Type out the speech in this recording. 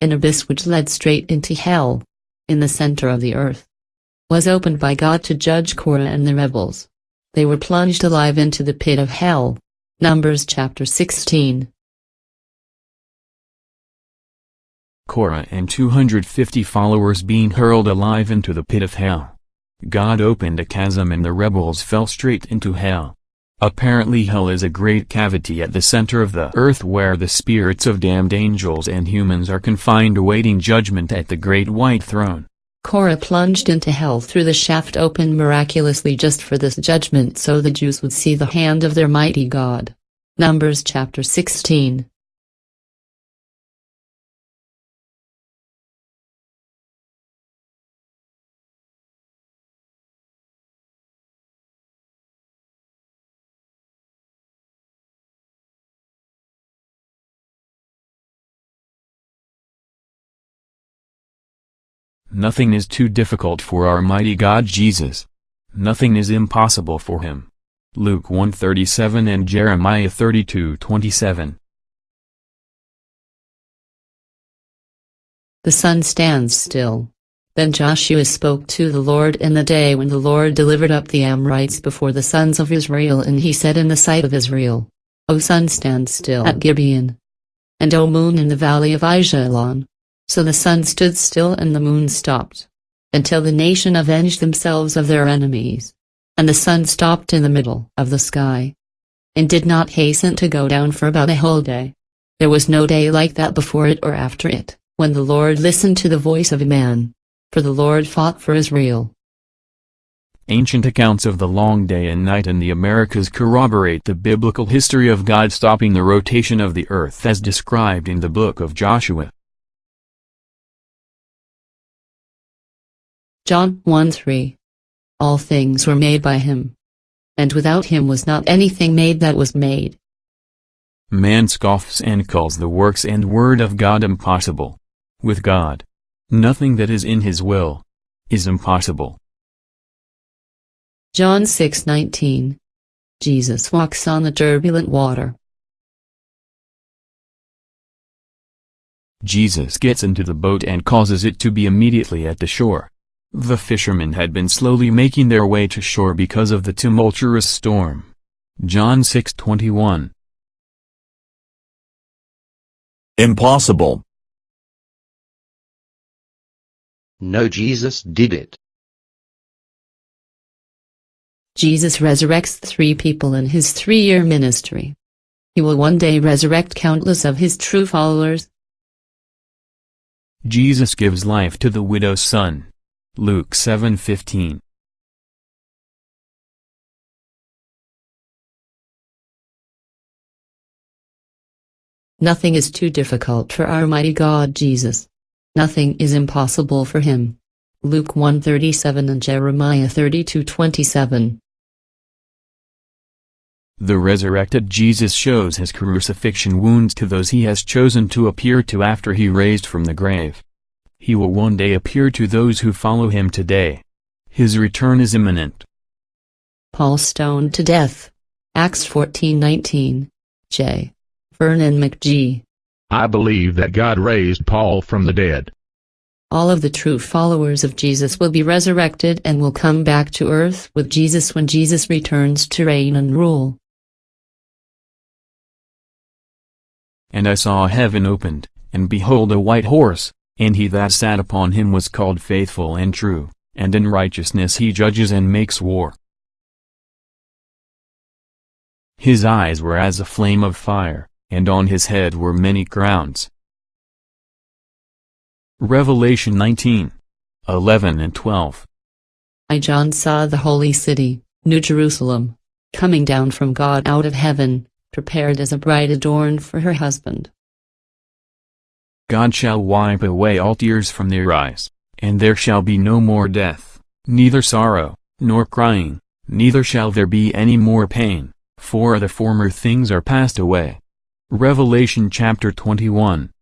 An abyss which led straight into hell, in the center of the earth, was opened by God to judge Korah and the rebels. They were plunged alive into the pit of hell. Numbers chapter 16. Korah and 250 followers being hurled alive into the pit of hell. God opened a chasm and the rebels fell straight into hell. Apparently hell is a great cavity at the center of the earth where the spirits of damned angels and humans are confined awaiting judgment at the great white throne. Korah plunged into hell through the shaft opened miraculously just for this judgment so the Jews would see the hand of their mighty God. Numbers chapter 16. Nothing is too difficult for our mighty God Jesus. Nothing is impossible for him. Luke 1:37 and Jeremiah 32:27. The sun stands still. Then Joshua spoke to the Lord in the day when the Lord delivered up the Amorites before the sons of Israel, and he said in the sight of Israel, O sun, stand still at Gibeon, and O moon in the valley of Ajalon. So the sun stood still and the moon stopped, until the nation avenged themselves of their enemies. And the sun stopped in the middle of the sky, and did not hasten to go down for about a whole day. There was no day like that before it or after it, when the Lord listened to the voice of a man. For the Lord fought for Israel. Ancient accounts of the long day and night in the Americas corroborate the biblical history of God stopping the rotation of the earth as described in the book of Joshua. John 1:3. All things were made by him, and without him was not anything made that was made. Man scoffs and calls the works and word of God impossible. With God, nothing that is in his will is impossible. John 6:19. Jesus walks on the turbulent water. Jesus gets into the boat and causes it to be immediately at the shore. The fishermen had been slowly making their way to shore because of the tumultuous storm. John 6:21. Impossible. No, Jesus did it. Jesus resurrects 3 people in his 3-year ministry. He will one day resurrect countless of his true followers. Jesus gives life to the widow's son. Luke 7:15. Nothing is too difficult for our mighty God Jesus. Nothing is impossible for him. Luke 1:37 and Jeremiah 32:27. The resurrected Jesus shows his crucifixion wounds to those he has chosen to appear to after he raised from the grave. He will one day appear to those who follow him today. His return is imminent. Paul stoned to death. Acts 14:19. J. Vernon McGee. I believe that God raised Paul from the dead. All of the true followers of Jesus will be resurrected and will come back to earth with Jesus when Jesus returns to reign and rule. And I saw heaven opened, and behold a white horse, and he that sat upon him was called Faithful and True, and in righteousness he judges and makes war. His eyes were as a flame of fire, and on his head were many crowns. Revelation 19:11 and 12. I, John, saw the holy city, New Jerusalem, coming down from God out of heaven, prepared as a bride adorned for her husband. God shall wipe away all tears from their eyes, and there shall be no more death, neither sorrow, nor crying, neither shall there be any more pain, for the former things are passed away. Revelation chapter 21.